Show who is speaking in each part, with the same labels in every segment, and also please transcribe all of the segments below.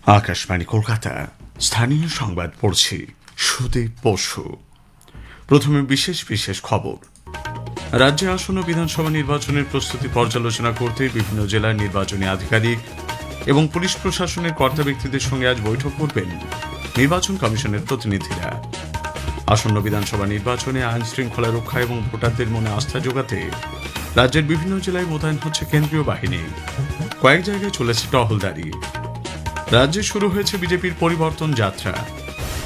Speaker 1: আকাশবাণী কলকাতা স্থানীয় সংবাদ পড়ছি সুদীপ বসু। প্রথমে বিশেষ বিশেষ খবর। রাজ্যে আসন্ন বিধানসভা নির্বাচনের প্রস্তুতি পর্যালোচনা করতে বিভিন্ন জেলার নির্বাচনী আধিকারিক এবং পুলিশ প্রশাসনের কর্তা ব্যক্তিদের সঙ্গে আজ বৈঠক করবেন নির্বাচন কমিশনের প্রতিনিধিরা। আসন্ন বিধানসভা নির্বাচনে আইন শৃঙ্খলা রক্ষা এবং ভোটারদের মনে আস্থা জোগাতে রাজ্যের বিভিন্ন জেলায় মোতায়েন হচ্ছে কেন্দ্রীয় বাহিনী। কয়েক জায়গায় চলেছে টহলদারি। রাজ্যে শুরু হয়েছে বিজেপির পরিবর্তন যাত্রা।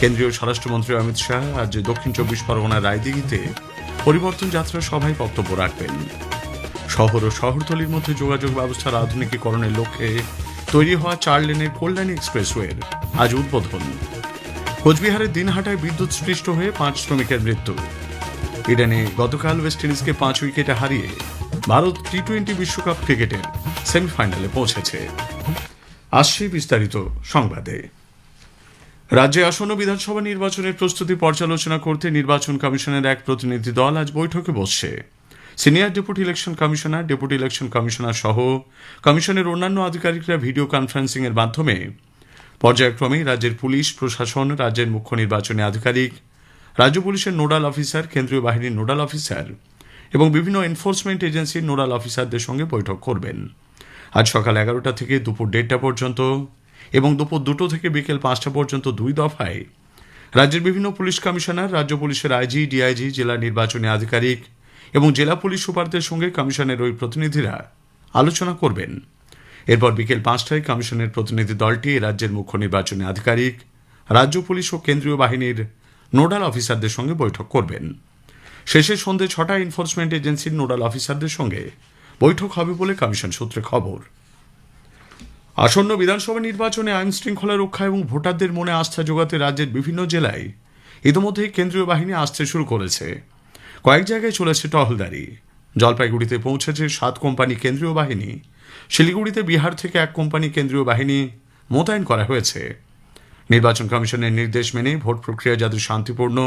Speaker 1: কেন্দ্রীয় স্বরাষ্ট্রমন্ত্রী অমিত শাহ আজ দক্ষিণ 24 পরগনার রায়দিঘিতে পরিবর্তন যাত্রা সভায় বক্তব্য রাখবেন। শহর ও শহরতলির মধ্যে যোগাযোগ ব্যবস্থার আধুনিকীকরণের লক্ষ্যে তৈরি হওয়া 4 লেনের কল্যাণী এক্সপ্রেসওয়ের আজ উদ্বোধন। কোচবিহারের দিনহাটায় বিদ্যুৎ স্পৃষ্ট হয়ে 5 শ্রমিকের মৃত্যু। ইডেনে গতকাল ওয়েস্ট ইন্ডিজকে 5 উইকেটে হারিয়ে ভারত টি-20 বিশ্বকাপ ক্রিকেটের সেমিফাইনালে পৌঁছেছে। আসছে বিস্তারিত সংবাদে। রাজ্যে আসন্ন বিধানসভা নির্বাচনের প্রস্তুতি পর্যালোচনা করতে নির্বাচন কমিশনের এক প্রতিনিধি দল আজ বৈঠকে বসছে। Senior deputy election commissioner, deputy election commissioner সহ কমিশনের অন্যান্য আধিকারিকরা ভিডিও কনফারেন্সিং এর মাধ্যমে পর্যায়ক্রমে রাজ্যের পুলিশ প্রশাসন, রাজ্যের মুখ্য নির্বাচনী আধিকারিক, রাজ্য পুলিশের নোডাল অফিসার, কেন্দ্রীয় বাহিনীর নোডাল অফিসার এবং বিভিন্ন এনফোর্সমেন্ট এজেন্সির নোডাল অফিসারদের সঙ্গে বৈঠক করবেন। আজ সকাল 11টা থেকে দুপুর 1:30 পর্যন্ত এবং দুপুর 2টো থেকে বিকেল 5টা পর্যন্ত 2 দফায় রাজ্যের বিভিন্ন পুলিশ কমিশনার, রাজ্য পুলিশের আইজি, ডিআইজি, জেলা নির্বাচনী আধিকারিক এবং জেলা পুলিশ সুপারদের সঙ্গে কমিশনের ওই প্রতিনিধিরা আলোচনা করবেন। এরপর বিকেল 5টায় কমিশনের প্রতিনিধি দলটি রাজ্যের মুখ্য নির্বাচনী আধিকারিক, রাজ্য পুলিশ ও কেন্দ্রীয় বাহিনীর নোডাল অফিসারদের সঙ্গে বৈঠক করবেন। শেষে সন্ধ্যে 6টায় এনফোর্সমেন্ট এজেন্সির নোডাল অফিসারদের সঙ্গে বৈঠক হবে বলে কমিশন সূত্রে খবর। আসন্ন বিধানসভা নির্বাচনে আইন শৃঙ্খলা রক্ষা এবং ভোটারদের মনে আস্থা জোগাতে রাজ্যের বিভিন্ন জেলায় ইতিমধ্যেই কেন্দ্রীয় বাহিনী আসতে শুরু করেছে। কয়েক জায়গায় চলেছে টহলদারি। জলপাইগুড়িতে পৌঁছেছে 7 কোম্পানি কেন্দ্রীয় বাহিনী। শিলিগুড়িতে বিহার থেকে 1 কোম্পানি কেন্দ্রীয় বাহিনী মোতায়েন করা হয়েছে। নির্বাচন কমিশনের নির্দেশ মেনে ভোট প্রক্রিয়া যাতে শান্তিপূর্ণ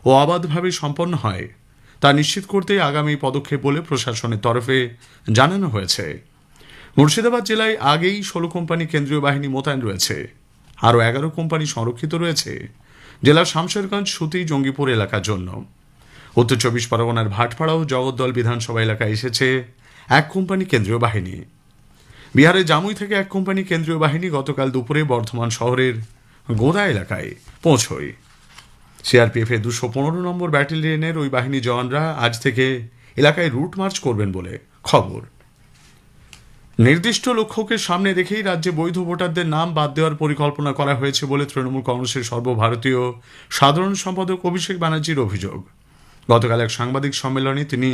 Speaker 1: ও অবাধভাবে সম্পন্ন হয় তা নিশ্চিত করতে আগামী পদক্ষেপ বলে প্রশাসনের তরফে জানানো হয়েছে। মুর্শিদাবাদ জেলায় আগেই 16 কোম্পানি কেন্দ্রীয় বাহিনী মোতায়েন রয়েছে। আরও 11 কোম্পানি সংরক্ষিত রয়েছে জেলার শামশেরগঞ্জ, সুতি, জঙ্গিপুর এলাকার জন্য। উত্তর 24 পরগনার ভাটপাড়া ও জগদ্দল বিধানসভা এলাকায় এসেছে 1 কোম্পানি কেন্দ্রীয় বাহিনী। বিহারের জামুই থেকে 1 কোম্পানি কেন্দ্রীয় বাহিনী গতকাল দুপুরে বর্ধমান শহরের গোদা এলাকায় পৌঁছয়। সিআরপিএফের 215 নম্বর ব্যাটালিয়নের ওই বাহিনী জওয়ানরা আজ থেকে এলাকায় রুট মার্চ করবেন বলে খবর। নির্দিষ্ট লক্ষ্যকে সামনে রেখেই রাজ্যে বৈধ ভোটারদের নাম বাদ দেওয়ার পরিকল্পনা করা হয়েছে বলে তৃণমূল কংগ্রেসের সর্বভারতীয় সাধারণ সম্পাদক অভিষেক ব্যানার্জির অভিযোগ। গতকাল এক সাংবাদিক সম্মেলনে তিনি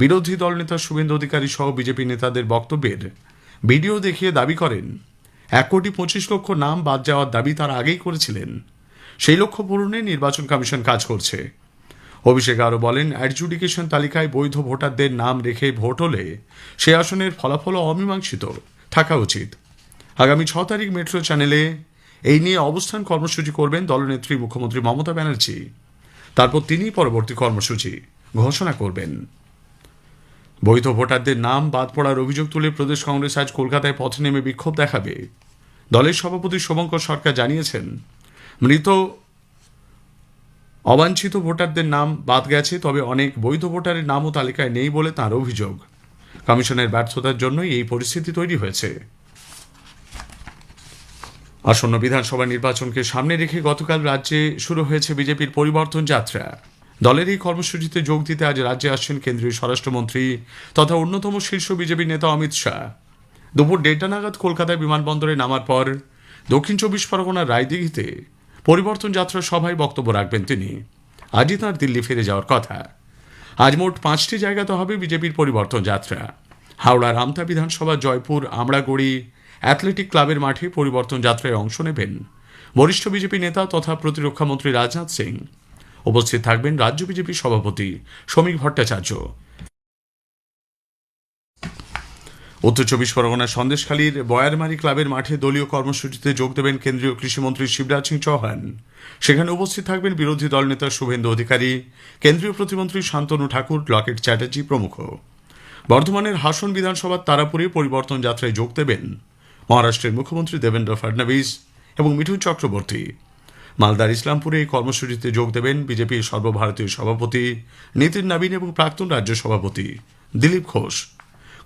Speaker 1: বিরোধী দলনেতা শুভেন্দু অধিকারী সহ বিজেপি নেতাদের বক্তব্যের ভিডিও দেখিয়ে দাবি করেন 1,25,00,000 নাম বাদ যাওয়ার দাবি তারা আগেই করেছিলেন। সেই লক্ষ্য পূরণে নির্বাচন কমিশন কাজ করছে। অভিষেক আরও বলেন, অ্যাডজুডিকেশন তালিকায় বৈধ ভোটারদের নাম রেখে ভোট হলে সে আসনের ফলাফল অমীমাংসিত থাকা উচিত। আগামী 6 তারিখ মেট্রো চ্যানেলে এই নিয়ে অবস্থান কর্মসূচি করবেন দলনেত্রী মুখ্যমন্ত্রী মমতা ব্যানার্জি। তারপর তিনি পরবর্তী কর্মসূচি ঘোষণা করবেন। বৈধ ভোটারদের নাম বাদ পড়ার অভিযোগ তুলে প্রদেশ কংগ্রেস আজ কলকাতায় পথে নেমে বিক্ষোভ দেখাবে। দলের সভাপতি শুভঙ্কর সরকার জানিয়েছেন, মৃত অবাঞ্ছিত ভোটারদের নাম বাদ গেছে, তবে অনেক বৈধ ভোটারের নামও তালিকায় নেই বলে তাঁর অভিযোগ। কমিশনের ব্যর্থতার জন্যই এই পরিস্থিতি তৈরি হয়েছে। আসন্ন বিধানসভা নির্বাচনকে সামনে রেখে গতকাল রাজ্যে শুরু হয়েছে বিজেপির পরিবর্তন যাত্রা। দলের এই কর্মসূচিতে যোগ দিতে আজ রাজ্যে আসছেন কেন্দ্রীয় স্বরাষ্ট্রমন্ত্রী তথা অন্যতম শীর্ষ বিজেপি নেতা অমিত শাহ। দুপুর 1:30 নাগাদ কলকাতায় বিমানবন্দরে নামার পর দক্ষিণ 24 পরগনার রায়দিঘিতে পরিবর্তন যাত্রা সভায় বক্তব্য রাখবেন তিনি। আজই তাঁর দিল্লি ফিরে যাওয়ার কথা। আজ মোট 5টি জায়গাতে হবে বিজেপির পরিবর্তন যাত্রা। হাওড়ার আমতা বিধানসভা, জয়পুর, আমড়াগড়ি অ্যাথলেটিক ক্লাবের মাঠে পরিবর্তন যাত্রায় অংশ নেবেন বরিষ্ঠ বিজেপি নেতা তথা প্রতিরক্ষা মন্ত্রী রাজনাথ সিং। উপস্থিত থাকবেন রাজ্য বিজেপি সভাপতি শ্রমিক ভট্টাচার্য। উত্তর 24 পরগনার সন্দেশখালীর বয়ারমারি ক্লাবের মাঠে দলীয় কর্মসূচিতে যোগ দেবেন কেন্দ্রীয় কৃষিমন্ত্রী শিবরাজ সিং চৌহান। সেখানে উপস্থিত থাকবেন বিরোধী দলনেতা শুভেন্দু অধিকারী, কেন্দ্রীয় প্রতিমন্ত্রী শান্তনু ঠাকুর, লকেট চ্যাটার্জি প্রমুখ। বর্ধমানের হাসন বিধানসভার তারাপুরে পরিবর্তন যাত্রায় যোগ দেবেন মহারাষ্ট্রের মুখ্যমন্ত্রী দেবেন্দ্র ফডনবিস এবং মিঠুন চক্রবর্তী। মালদার ইসলামপুরে এই কর্মসূচিতে যোগ দেবেন বিজেপির সর্বভারতীয় সভাপতি নীতিন নবীন এবং প্রাক্তন রাজ্য সভাপতি দিলীপ ঘোষ।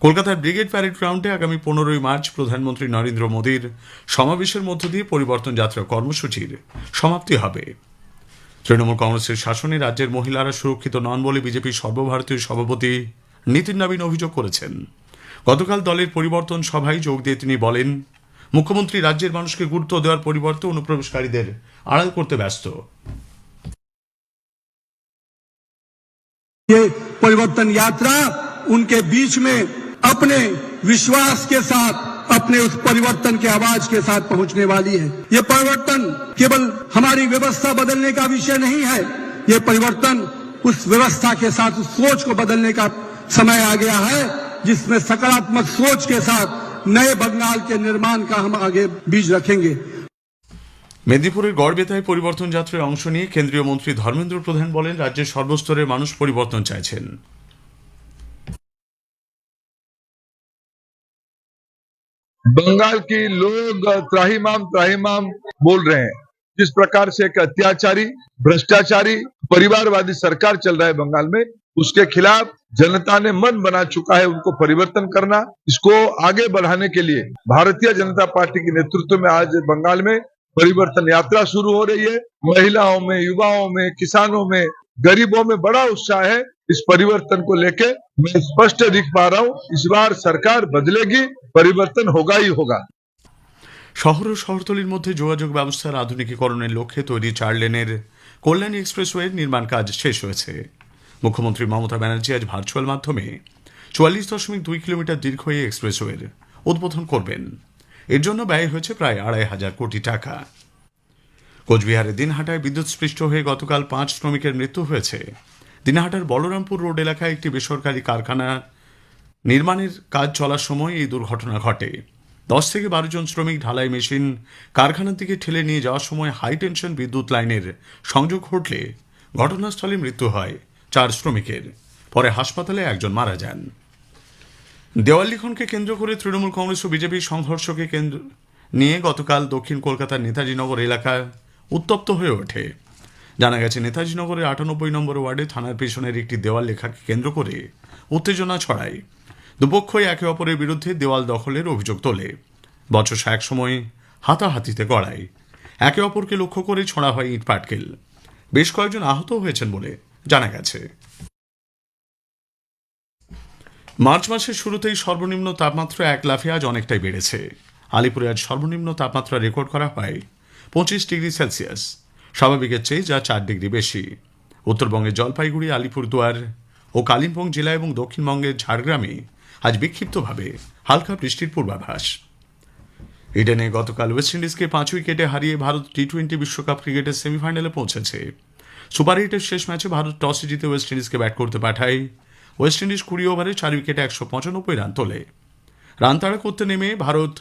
Speaker 1: কলকাতার ব্রিগেড প্যারেড গ্রাউন্ডে আগামী 15ই মার্চ প্রধানমন্ত্রী নরেন্দ্র মোদীর সমাবেশের মধ্য দিয়ে পরিবর্তন যাত্রা কর্মসূচির সমাপ্তি হবে। তৃণমূল কংগ্রেসের শাসনে রাজ্যের মহিলারা সুরক্ষিত নন বলে বিজেপির সর্বভারতীয় সভাপতি নীতিন নবীন অভিযোগ করেছেন। গতকাল দলের পরিবর্তন সভায় যোগ দিয়ে তিনি বলেন, মুখ্যমন্ত্রী রাজ্যের মানুষকে গুরুত্ব দেওয়ার পরিবর্তে অনুপ্রবেশকারীদের আড়াল করতে ব্যস্ত।
Speaker 2: ये परिवर्तन यात्रा उनके बीच में अपने विश्वास के साथ, अपने उस परिवर्तन के आवाज के साथ पहुंचने वाली है। ये परिवर्तन केवल हमारी व्यवस्था बदलने का विषय नहीं है, ये परिवर्तन उस व्यवस्था के साथ उस सोच को बदलने का समय आ गया है जिसमें सकारात्मक सोच के साथ नए बंगाल के निर्माण का हम आगे बीज रखेंगे।
Speaker 1: মেদিনীপুরের গড়বেতায় পরিবর্তন যাত্রায় অংশ নিয়ে কেন্দ্রীয় মন্ত্রী ধর্মেন্দ্র প্রধান বলেন, রাজ্যের সর্বস্তরের মানুষ পরিবর্তন চাইছেন।
Speaker 3: बंगाल के लोग त्राहिमाम बोल रहे हैं। जिस प्रकार से एक अत्याचारी, भ्रष्टाचारी, परिवारवादी सरकार चल रहा है बंगाल में, उसके खिलाफ जनता ने मन बना चुका है उनको परिवर्तन करना। इसको आगे बढ़ाने के लिए भारतीय जनता पार्टी के नेतृत्व में आज बंगाल में परिवर्तन यात्रा शुरू हो रही है। महिलाओं में, युवाओं में, किसानों में, गरीबों में बड़ा उत्साह है। इस परिवर्तन को लेके मैं स्पष्ट दिख पा रहा हूँ, इस बार सरकार बदलेगी, परिवर्तन होगा ही होगा।
Speaker 1: শহর ও শহরতলির মধ্যে যোগাযোগ ব্যবস্থার আধুনিকীকরণের লক্ষ্যে তৈরি 4 লেনের কল্যাণী এক্সপ্রেসওয়ের নির্মাণ কাজ শেষ হয়েছে। মুখ্যমন্ত্রী মমতা ব্যানার্জি আজ ভার্চুয়াল মাধ্যমে 44.2 কিলোমিটার দীর্ঘ এই এক্সপ্রেসওয়ের উদ্বোধন করবেন। এর জন্য ব্যয় হয়েছে প্রায় 2,500 কোটি টাকা। কোচবিহারের দিনহাটায় বিদ্যুৎস্পৃষ্ট হয়ে গতকাল 5 শ্রমিকের মৃত্যু হয়েছে। দিনহাটার বলরামপুর রোড এলাকায় একটি বেসরকারি কারখানা নির্মাণের কাজ চলার সময় এই দুর্ঘটনা ঘটে। 10 থেকে 12 জন শ্রমিক ঢালাই মেশিন কারখানার দিকে ঠেলে নিয়ে যাওয়ার সময় হাই টেনশন বিদ্যুৎ লাইনের সংযোগ ঘটলে ঘটনাস্থলে মৃত্যু হয় 4 শ্রমিকের। পরে হাসপাতালে একজন মারা যান। দেওয়াল লিখনকে কেন্দ্র করে তৃণমূল কংগ্রেস ও বিজেপির সংঘর্ষকে কেন্দ্র নিয়ে গতকাল দক্ষিণ কলকাতার নেতাজিনগর এলাকা উত্তপ্ত হয়ে ওঠে। জানা গেছে, নেতাজিনগরের 98 নম্বর ওয়ার্ডে থানার পেছনের একটি দেওয়াল লেখাকে কেন্দ্র করে উত্তেজনা ছড়ায়। দুপক্ষই একে অপরের বিরুদ্ধে দেওয়াল দখলের অভিযোগ তোলে। বচসা এক সময় হাতাহাতিতে গড়ায়। একে অপরকে লক্ষ্য করে ছোড়া হয় ইট পাটকেল। বেশ কয়েকজন আহত হয়েছেন বলে জানা গেছে। মার্চ মাসের শুরুতেই সর্বনিম্ন তাপমাত্রা এক লাফে আজ অনেকটাই বেড়েছে। আলিপুরে আজ সর্বনিম্ন তাপমাত্রা রেকর্ড করা হয় 25 ডিগ্রি সেলসিয়াস, স্বাভাবিকের চেয়ে যা 4 ডিগ্রি বেশি। উত্তরবঙ্গের জলপাইগুড়ি, আলিপুরদুয়ার ও কালিম্পং জেলা এবং দক্ষিণবঙ্গের ঝাড়গ্রামে আজ বিক্ষিপ্তভাবে হালকা বৃষ্টির পূর্বাভাস। ইডেনে গতকাল ওয়েস্ট ইন্ডিজকে 5 উইকেটে হারিয়ে ভারত টি-20 বিশ্বকাপ ক্রিকেটের সেমিফাইনালে পৌঁছেছে। সুপার 8-এর শেষ ম্যাচে ভারত টসে জিতে ওয়েস্ট ইন্ডিজকে ব্যাট করতে পাঠায়। ওয়েস্ট ইন্ডিজ 20 ওভারে 4 উইকেটে 195 রান তোলে। রান তাড়া করতে নেমে ভারত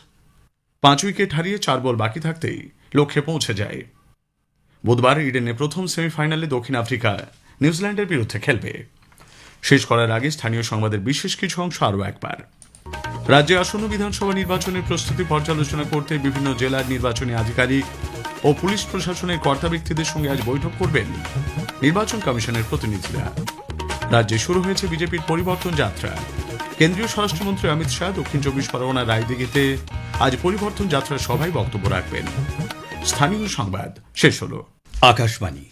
Speaker 1: 5 উইকেট হারিয়ে 4 বল বাকি থাকতেই লক্ষ্যে পৌঁছে যায়। বুধবার ইডেনে প্রথম সেমিফাইনালে দক্ষিণ আফ্রিকা নিউজিল্যান্ডের বিরুদ্ধে খেলবে। শেষ করার আগে স্থানীয় সংবাদের বিশেষ কিছু অংশ আরও একবার। রাজ্যে আসন্ন বিধানসভা নির্বাচনের প্রস্তুতি পর্যালোচনা করতে বিভিন্ন জেলার নির্বাচনী আধিকারিক ও পুলিশ প্রশাসনের কর্তা ব্যক্তিদের সঙ্গে আজ বৈঠক করবেন নির্বাচন কমিশনের প্রতিনিধিরা। রাজ্যে শুরু হয়েছে বিজেপির পরিবর্তন যাত্রা। কেন্দ্রীয় স্বরাষ্ট্রমন্ত্রী অমিত শাহ দক্ষিণ 24 পরগনার রায়দিঘিতে আজ পরিবর্তন যাত্রার সভায় বক্তব্য রাখবেন। স্থানীয় সংবাদ শেষ হলো।
Speaker 4: আকাশবাণী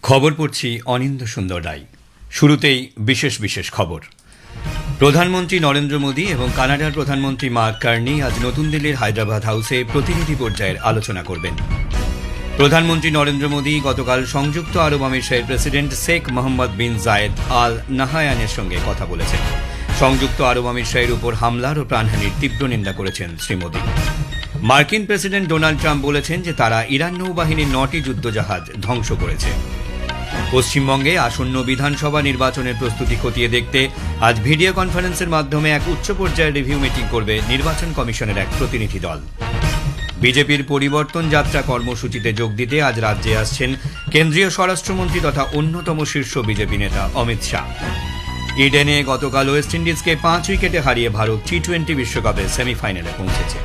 Speaker 4: খবর পড়ছি অনিন্দ্য সুন্দর রায়। শুরুতেই বিশেষ বিশেষ খবর। প্রধানমন্ত্রী নরেন্দ্র মোদী এবং কানাডার প্রধানমন্ত্রী মার্ক কার্নি আজ নতুন দিল্লির হায়দ্রাবাদ হাউসে প্রতিনিধি পর্যায়ের আলোচনা করবেন। প্রধানমন্ত্রী নরেন্দ্র মোদী গতকাল সংযুক্ত আরব আমিরাতের প্রেসিডেন্ট শেখ মোহাম্মদ বিন জায়েদ আল নাহায়ানের সঙ্গে কথা বলেছেন। সংযুক্ত আরব আমিরাতের উপর হামলার ও প্রাণহানির তীব্র নিন্দা করেছেন শ্রী মোদী। মার্কিন প্রেসিডেন্ট ডোনাল্ড ট্রাম্প বলেছেন যে তারা ইরান নৌবাহিনীর 9টি যুদ্ধজাহাজ ধ্বংস করেছে। পশ্চিমবঙ্গে আসন্ন বিধানসভা নির্বাচনের প্রস্তুতি খতিয়ে দেখতে আজ ভিডিও কনফারেন্সের মাধ্যমে এক উচ্চ পর্যায়ের রিভিউ মিটিং করবে নির্বাচন কমিশনের এক প্রতিনিধি দল। বিজেপির পরিবর্তন যাত্রা কর্মসূচিতে যোগ দিতে আজ রাজ্যে আসছেন কেন্দ্রীয় স্বরাষ্ট্রমন্ত্রী তথা অন্যতম শীর্ষ বিজেপি নেতা অমিত শাহ। ইডেনে গতকাল ওয়েস্ট ইন্ডিজকে 5 উইকেটে হারিয়ে ভারত টি-20 বিশ্বকাপের সেমিফাইনালে পৌঁছেছে।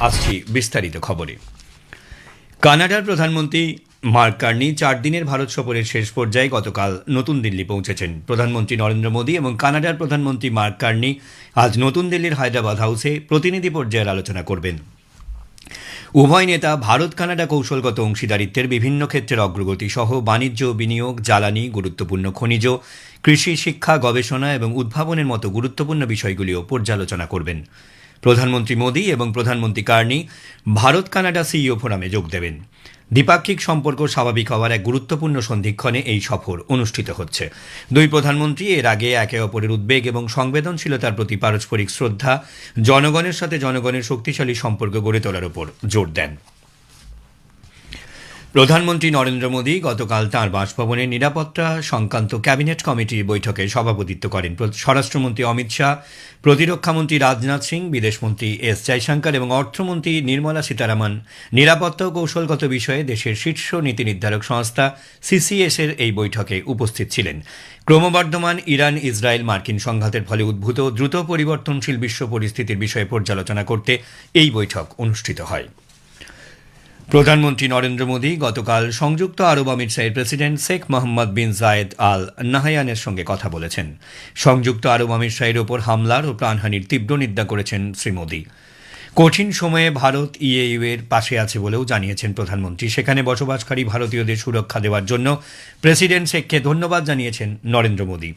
Speaker 4: আসছি বিস্তারিত খবরে। কানাডার প্রধানমন্ত্রী মার্ক কার্নি 4 দিনের ভারত সফরের শেষ পর্যায়ে গতকাল নতুন দিল্লি পৌঁছেছেন। প্রধানমন্ত্রী নরেন্দ্র মোদী এবং কানাডার প্রধানমন্ত্রী মার্ক কার্নি আজ নতুন দিল্লির হায়দ্রাবাদ হাউসে প্রতিনিধি পর্যায়ের আলোচনা করবেন। উভয় নেতা ভারত কানাডা কৌশলগত অংশীদারিত্বের বিভিন্ন ক্ষেত্রের অগ্রগতি সহ বাণিজ্য, বিনিয়োগ, জ্বালানি, গুরুত্বপূর্ণ খনিজ, কৃষি, শিক্ষা, গবেষণা এবং উদ্ভাবনের মতো গুরুত্বপূর্ণ বিষয়গুলিও পর্যালোচনা করবেন। প্রধানমন্ত্রী মোদী এবং প্রধানমন্ত্রী কার্নি ভারত কানাডা সিইও ফোরামে যোগ দেবেন। দ্বিপাক্ষিক সম্পর্ক স্বাভাবিক হওয়ার এক গুরুত্বপূর্ণ সন্ধিক্ষণে এই সফর অনুষ্ঠিত হচ্ছে। দুই প্রধানমন্ত্রী এর আগে একে অপরের উদ্বেগ এবং সংবেদনশীলতার প্রতি পারস্পরিক শ্রদ্ধা, জনগণের সাথে জনগণের শক্তিশালী সম্পর্ক গড়ে তোলার উপর জোর দেন। প্রধানমন্ত্রী নরেন্দ্র মোদী গতকাল তাঁর বাসভবনে নিরাপত্তা সংক্রান্ত ক্যাবিনেট কমিটির বৈঠকে সভাপতিত্ব করেন। স্বরাষ্ট্রমন্ত্রী অমিত শাহ, প্রতিরক্ষামন্ত্রী রাজনাথ সিং, বিদেশমন্ত্রী এস জয়শঙ্কর এবং অর্থমন্ত্রী নির্মলা সীতারামন নিরাপত্তা ও কৌশলগত বিষয়ে দেশের শীর্ষ নীতি নির্ধারক সংস্থা সিসিএস-এর এই বৈঠকে উপস্থিত ছিলেন। ক্রমবর্ধমান ইরান ইসরায়েল মার্কিন সংঘাতের ফলে উদ্ভূত দ্রুত পরিবর্তনশীল বিশ্ব পরিস্থিতির বিষয়ে পর্যালোচনা করতে এই বৈঠক অনুষ্ঠিত হয়। প্রধানমন্ত্রী নরেন্দ্র মোদী গতকাল সংযুক্ত আরব আমিরশাহীর প্রেসিডেন্ট শেখ মোহাম্মদ বিন জায়েদ আল নাহয়ানের সঙ্গে কথা বলেছেন। সংযুক্ত আরব আমিরশাহীর ওপর হামলার ও প্রাণহানির তীব্র নিন্দা করেছেন শ্রী মোদী। কঠিন সময়ে ভারত ইএইউ এর পাশে আছে বলেও জানিয়েছেন প্রধানমন্ত্রী। সেখানে বসবাসকারী ভারতীয়দের সুরক্ষা দেওয়ার জন্য প্রেসিডেন্ট শেখকে ধন্যবাদ জানিয়েছেন নরেন্দ্র মোদী।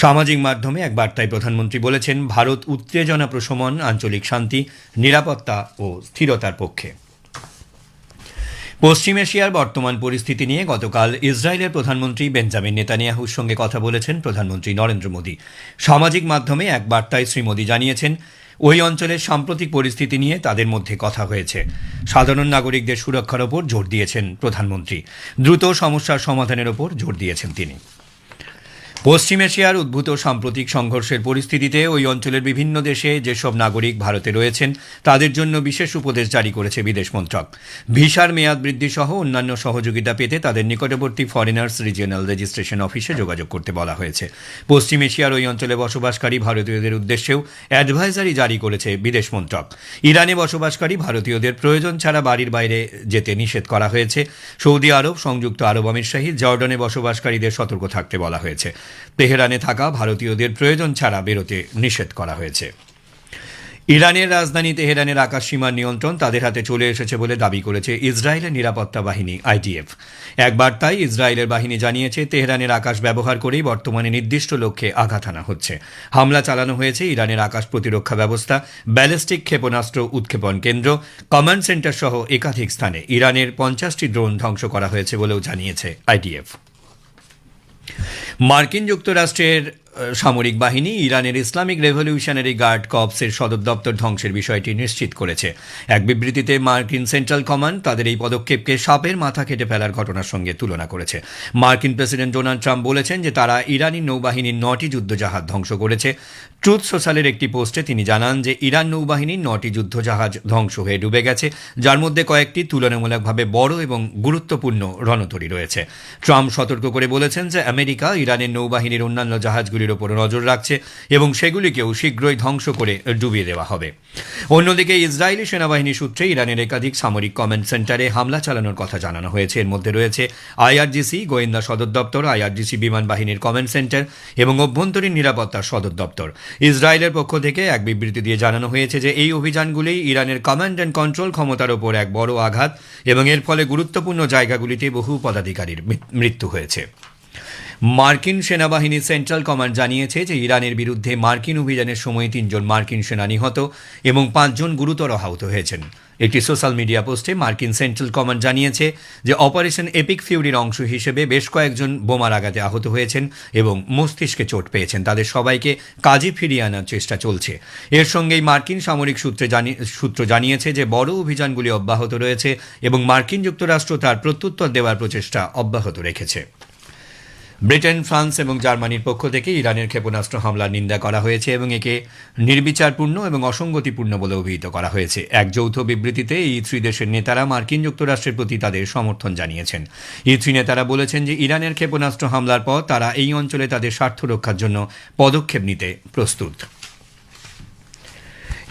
Speaker 4: সামাজিক মাধ্যমে এক বার্তায় প্রধানমন্ত্রী বলেছেন, ভারত উত্তেজনা প্রশমন, আঞ্চলিক শান্তি, নিরাপত্তা ও স্থিরতার পক্ষে। পশ্চিম এশিয়ার বর্তমান পরিস্থিতি নিয়ে গতকাল ইসরায়েলের প্রধানমন্ত্রী বেঞ্জামিন নেতানিয়াহুর সঙ্গে কথা বলেছেন প্রধানমন্ত্রী নরেন্দ্র মোদী। সামাজিক মাধ্যমে এক বার্তায় শ্রী মোদী জানিয়েছেন, ওই অঞ্চলের সাম্প্রতিক পরিস্থিতি নিয়ে তাদের মধ্যে কথা হয়েছে। সাধারণ নাগরিকদের সুরক্ষার ওপর জোর দিয়েছেন প্রধানমন্ত্রী। দ্রুত সমস্যার সমাধানের ওপর জোর দিয়েছেন তিনি। পশ্চিম এশিয়ার উদ্ভূত সাম্প্রতিক সংঘর্ষের পরিস্থিতিতে ওই অঞ্চলের বিভিন্ন দেশে যেসব নাগরিক ভারতে রয়েছেন তাদের জন্য বিশেষ উপদেশ জারি করেছে বিদেশ মন্ত্রক। ভিসার মেয়াদ বৃদ্ধি সহ অন্যান্য সহযোগিতা পেতে তাদের নিকটবর্তী ফরেনার্স রিজিওনাল রেজিস্ট্রেশন অফিসে যোগাযোগ করতে বলা হয়েছে। পশ্চিম এশিয়ার ওই অঞ্চলে বসবাসকারী ভারতীয়দের উদ্দেশ্যেও অ্যাডভাইজারি জারি করেছে বিদেশ মন্ত্রক। ইরানে বসবাসকারী ভারতীয়দের প্রয়োজন ছাড়া বাড়ির বাইরে যেতে নিষেধ করা হয়েছে। সৌদি আরব, সংযুক্ত আরব আমিরশাহী, জর্ডানে বসবাসকারীদের সতর্ক থাকতে বলা হয়েছে। তেহরানে থাকা ভারতীয়দের প্রয়োজন ছাড়া বেরোতে নিষেধ করা হয়েছে। ইরানের রাজধানী তেহরানের আকাশসীমার নিয়ন্ত্রণ তাদের হাতে চলে এসেছে বলে দাবি করেছে ইসরায়েলের নিরাপত্তা বাহিনী আইডিএফ। এক বার্তায় ইসরায়েলের বাহিনী জানিয়েছে, তেহরানের আকাশ ব্যবহার করেই বর্তমানে নির্দিষ্ট লক্ষ্যে আঘাত হানা হচ্ছে। হামলা চালানো হয়েছে ইরানের আকাশ প্রতিরক্ষা ব্যবস্থা, ব্যালিস্টিক ক্ষেপণাস্ত্র উৎক্ষেপণ কেন্দ্র, কমান্ড সেন্টার সহ একাধিক স্থানে। ইরানের 50টি ড্রোন ধ্বংস করা হয়েছে বলেও জানিয়েছে আইডিএফ। মার্কিন যুক্তরাষ্ট্রের সামরিক বাহিনী ইরানের ইসলামিক রেভলিউশনারি গার্ড কর্পসের সদর দপ্তর ধ্বংসের বিষয়টি নিশ্চিত করেছে। এক বিবৃতিতে মার্কিন সেন্ট্রাল কমান্ড তাদের এই পদক্ষেপকে সাপের মাথা কেটে ফেলার ঘটনার সঙ্গে তুলনা করেছে। মার্কিন প্রেসিডেন্ট ডোনাল্ড ট্রাম্প বলেছেন যে তারা ইরানি নৌবাহিনীর 9টি যুদ্ধজাহাজ ধ্বংস করেছে। ট্রুথ সোশ্যালের একটি পোস্টে তিনি জানান যে ইরান নৌবাহিনীর 9টি যুদ্ধজাহাজ ধ্বংস হয়ে ডুবে গেছে, যার মধ্যে কয়েকটি তুলনামূলকভাবে বড় এবং গুরুত্বপূর্ণ রণতরী রয়েছে। ট্রাম্প সতর্ক করে বলেছেন যে আমেরিকা ইরানের নৌবাহিনীর অন্যান্য জাহাজগুলির ওপর নজর রাখছে এবং সেগুলিকেও শীঘ্রই ধ্বংস করে ডুবিয়ে দেওয়া হবে। অন্যদিকে ইসরায়েলি সেনাবাহিনী সূত্রে ইরানের একাধিক সামরিক কমান্ড সেন্টারে হামলা চালানোর কথা জানানো হয়েছে। এর মধ্যে রয়েছে আইআরজিসি গোয়েন্দা সদর দপ্তর, আইআরজিসি বিমান বাহিনীর কমান্ড সেন্টার এবং অভ্যন্তরীণ নিরাপত্তার সদর দপ্তর। ইসরায়েলের পক্ষ থেকে এক বিবৃতি দিয়ে জানানো হয়েছে যে এই অভিযানগুলি ইরানের কমান্ড অ্যান্ড কন্ট্রোল ক্ষমতার ওপর এক বড় আঘাত এবং এর ফলে গুরুত্বপূর্ণ জায়গাগুলিতে বহু পদাধিকারীর মৃত্যু হয়েছে। মার্কিন সেনাবাহিনীর সেন্ট্রাল কমান্ড জানিয়েছে যে ইরানের বিরুদ্ধে মার্কিন অভিযানের সময় 3 জন মার্কিন সেনা নিহত এবং 5 জন গুরুতর আহত হয়েছেন। একটি সোশ্যাল মিডিয়া পোস্টে মার্কিন সেন্ট্রাল কমান্ড জানিয়েছে যে অপারেশন এপিক ফিউরির অংশ হিসেবে বেশ কয়েকজন বোমার আঘাতে আহত হয়েছেন এবং মস্তিষ্কে চোট পেয়েছেন। তাদের সবাইকে কাজে ফিরিয়ে আনার চেষ্টা চলছে। এর সঙ্গেই মার্কিন সামরিক সূত্র জানিয়েছে যে বড় অভিযানগুলি অব্যাহত রয়েছে এবং মার্কিন যুক্তরাষ্ট্র তার প্রত্যুত্তর দেওয়ার প্রচেষ্টা অব্যাহত রেখেছে। ব্রিটেন, ফ্রান্স এবং জার্মানির পক্ষ থেকে ইরানের ক্ষেপণাস্ত্র হামলার নিন্দা করা হয়েছে এবং একে নির্বিচারপূর্ণ এবং অসঙ্গতিপূর্ণ বলে অভিহিত করা হয়েছে। এক যৌথ বিবৃতিতে এই 3 দেশের নেতারা মার্কিন যুক্তরাষ্ট্রের প্রতি তাদের সমর্থন জানিয়েছেন। এই 3 নেতারা বলেছেন যে ইরানের ক্ষেপণাস্ত্র হামলার পর তারা এই অঞ্চলে তাদের স্বার্থ রক্ষার জন্য পদক্ষেপ নিতে প্রস্তুত।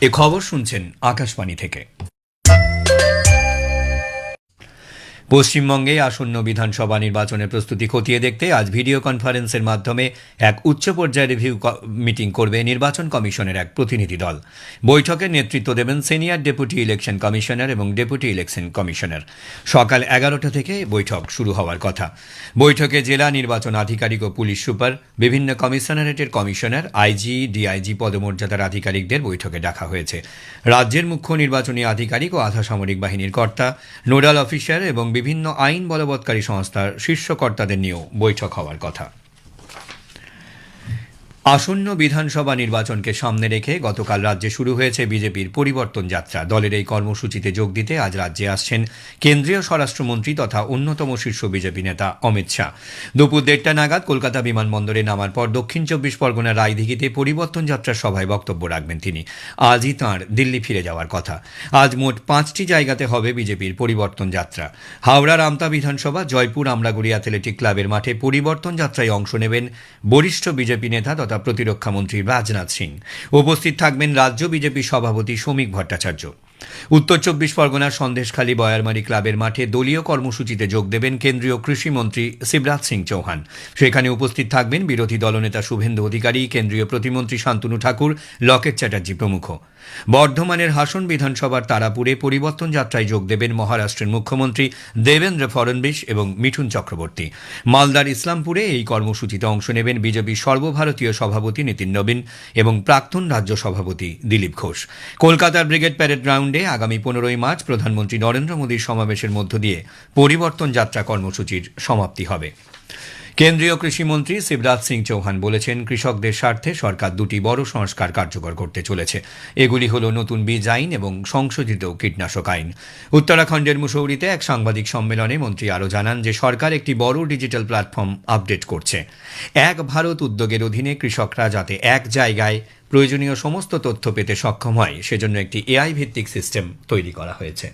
Speaker 4: এ খবর শুনছেন আকাশবাণী থেকে। পশ্চিমবঙ্গে আসন্ন বিধানসভা নির্বাচনের প্রস্তুতি খতিয়ে দেখতে আজ ভিডিও কনফারেন্সের মাধ্যমে এক উচ্চ পর্যায়ের রিভিউ মিটিং করবে নির্বাচন কমিশনের এক প্রতিনিধি দল। বৈঠকের নেতৃত্ব দেবেন সিনিয়র ডেপুটি ইলেকশন কমিশনার এবং ডেপুটি ইলেকশন কমিশনার। সকাল 11টা থেকে বৈঠক শুরু হওয়ার কথা। বৈঠকে জেলা নির্বাচন আধিকারিক ও পুলিশ সুপার, বিভিন্ন কমিশনারেটের কমিশনার, আইজি, ডিআইজি পদমর্যাদার আধিকারিকদের বৈঠকে ডাকা হয়েছে। রাজ্যের মুখ্য নির্বাচনী আধিকারিক ও আধা সামরিক বাহিনীর কর্তা, নোডাল অফিসার এবং বিভিন্ন আইন বলবৎকারী সংস্থার শীর্ষ কর্তাদের নিয়েও বৈঠক হওয়ার কথা। আসন্ন বিধানসভা নির্বাচনকে সামনে রেখে গতকাল রাজ্যে শুরু হয়েছে বিজেপির পরিবর্তন যাত্রা। দলের এই কর্মসূচিতে যোগ দিতে আজ রাজ্যে আসছেন কেন্দ্রীয় স্বরাষ্ট্রমন্ত্রী তথা অন্যতম শীর্ষ বিজেপি নেতা অমিত শাহ। দুপুর 1টা নাগাদ কলকাতা বিমানবন্দরে নামার পর দক্ষিণ 24 পরগনার রায়দিঘিতে পরিবর্তন যাত্রার সভায় বক্তব্য রাখবেন তিনি। আজই তাঁর দিল্লি ফিরে যাওয়ার কথা। আজ মোট 5টি জায়গাতে হবে বিজেপির পরিবর্তন যাত্রা। হাওড়ার আমতা বিধানসভা, জয়পুর আমরাগুড়ি অ্যাথলেটিক ক্লাবের মাঠে পরিবর্তন যাত্রায় অংশ নেবেন বরিষ্ঠ বিজেপি নেতা তথা প্রতিরক্ষা মন্ত্রী রাজনাথ সিং। উপস্থিত থাকবেন রাজ্য বিজেপি সভাপতি শ্রমিক ভট্টাচার্য। উত্তর 24 পরগনার সন্দেশখালী বয়ারমারি ক্লাবের মাঠে দলীয় কর্মসূচিতে যোগ দেবেন কেন্দ্রীয় কৃষিমন্ত্রী শিবরাজ সিং চৌহান। সেখানে উপস্থিত থাকবেন বিরোধী দলনেতা শুভেন্দু অধিকারী, কেন্দ্রীয় প্রতিমন্ত্রী শান্তনু ঠাকুর, লকেট চ্যাটার্জি প্রমুখ। বর্ধমানের হাসন বিধানসভার তারাপুরে পরিবর্তন যাত্রায় যোগ দেবেন মহারাষ্ট্রের মুখ্যমন্ত্রী দেবেন্দ্র ফডনবিস এবং মিঠুন চক্রবর্তী। মালদার ইসলামপুরে এই কর্মসূচিতে অংশ নেবেন বিজেপি সর্বভারতীয় সভাপতি নীতিন নবীন এবং প্রাক্তন রাজ্য সভাপতি দিলীপ ঘোষ। কলকাতার ব্রিগেড প্যারেড গ্রাউন্ডে আগামী 15ই মার্চ প্রধানমন্ত্রী নরেন্দ্র মোদীর সমাবেশের মধ্য দিয়ে পরিবর্তন যাত্রা কর্মসূচির সমাপ্তি হবে। কেন্দ্রীয় কৃষিমন্ত্রী শিবরাজ সিং চৌহান বলেছেন, কৃষকদের স্বার্থে সরকার 2টি বড় সংস্কার কার্যকর করতে চলেছে। এগুলি হল নতুন বীজ আইন এবং সংশোধিত কীটনাশক আইন। উত্তরাখণ্ডের মুসৌরিতে এক সাংবাদিক সম্মেলনে মন্ত্রী আরও জানান যে সরকার একটি বড় ডিজিটাল প্ল্যাটফর্ম আপডেট করছে। এক ভারত উদ্যোগের অধীনে কৃষকরা যাতে এক জায়গায় প্রয়োজনীয় সমস্ত তথ্য পেতে সক্ষম হয় সেজন্য একটি এআই ভিত্তিক সিস্টেম তৈরি করা হয়েছে।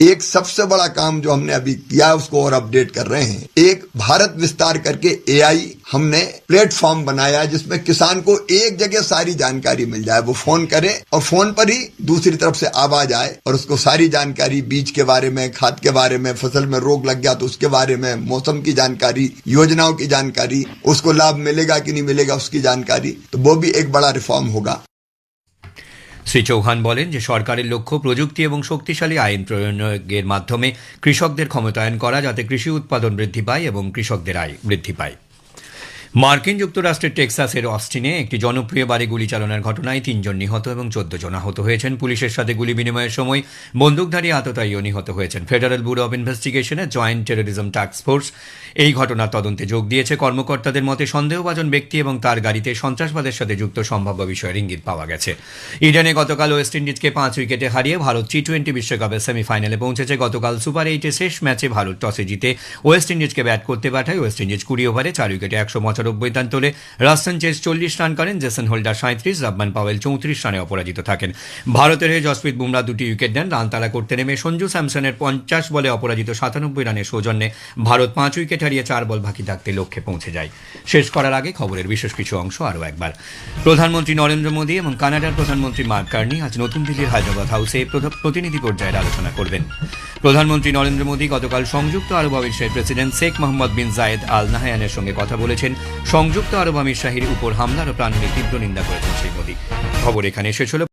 Speaker 5: एक सबसे बड़ा काम जो हमने अभी किया उसको और अपडेट कर रहे हैं। एक भारत विस्तार करके एआई हमने प्लेटफॉर्म बनाया जिसमें किसान को एक जगह सारी जानकारी मिल जाए। वो फोन करे और फोन पर ही दूसरी तरफ से आवाज आए और उसको सारी जानकारी, बीज के बारे में, खाद के बारे में, फसल में रोग लग गया तो उसके बारे में, मौसम की जानकारी, योजनाओं की जानकारी, उसको लाभ मिलेगा कि नहीं मिलेगा उसकी जानकारी। तो वो भी एक बड़ा रिफॉर्म होगा।
Speaker 4: শ্রী চৌহান বলেন যে সরকারের লক্ষ্য প্রযুক্তি এবং শক্তিশালী আইন প্রয়োগের মাধ্যমে কৃষকদের ক্ষমতায়ন করা, যাতে কৃষি উৎপাদন বৃদ্ধি পায় এবং কৃষকদের আয় বৃদ্ধি পায়। মার্কিন যুক্তরাষ্ট্রের টেক্সাসের অস্টিনে একটি জনপ্রিয় বাড়ি গুলি চালনার ঘটনায় 3 জন নিহত এবং 14 জন আহত হয়েছেন। পুলিশের সাথে গুলি বিনিময়ের সময় বন্দুকধারী আততায়ীও নিহত হয়েছেন। ফেডারেল ব্যুরো অব ইনভেস্টিগেশনের জয়েন্ট টেরোরিজম টাস্ক ফোর্স এই ঘটনার তদন্তে যোগ দিয়েছে। কর্মকর্তাদের মতে সন্দেহভাজন ব্যক্তি এবং তার গাড়িতে সন্ত্রাসবাদের সাথে যুক্ত সম্ভাব্য বিষয়ের ইঙ্গিত পাওয়া গেছে। ইডেনে গতকাল ওয়েস্ট ইন্ডিজকে 5 উইকেটে হারিয়ে ভারত টি-20 বিশ্বকাপের সেমিফাইনালে পৌঁছেছে। গতকাল সুপার 8-এ শেষ ম্যাচে ভারত টসে জিতে ওয়েস্ট ইন্ডিজকে ব্যাট করতে পাঠায়। ওয়েস্ট ইন্ডিজ 20 ওভারে 4 উইকেটে 195 রান তোলে। রাস্টন চেস 40 রান করেন, জেসন হোল্ডার 37, রাব্বান পাওয়েল 34 রানে অপরাজিত থাকেন। ভারতের হয়ে জসপ্রীত বুমরা 2টি উইকেট নেন। রান তাড়া করতে নেমে সঞ্জু স্যামসনের 50 বলে অপরাজিত 97 রানের সৌজন্যে ভারত 5 উইকেট হারিয়ে 4 বল বাকি থাকতে লক্ষ্যে পৌঁছে যায়। শেষ করার আগে খবরের বিশেষ কিছু অংশ আরও একবার। প্রধানমন্ত্রী নরেন্দ্র মোদী এবং কানাডার প্রধানমন্ত্রী মার্ক কার্নি আজ নতুন দিল্লির হায়দ্রাবাদ হাউসে প্রতিনিধি পর্যায়ের আলোচনা করবেন। প্রধানমন্ত্রী নরেন্দ্র মোদী গতকাল সংযুক্ত আরব আমিরাতের প্রেসিডেন্ট শেখ মোহাম্মদ বিন জায়েদ আল নাহয়ানের সঙ্গে কথা বলেছেন। সংযুক্ত আরব আমির শাহীর উপর হামলার ও প্রাণহানির তীব্র নিন্দা করেছেন শ্রী মোদী। খবর এখানে শেষ হল।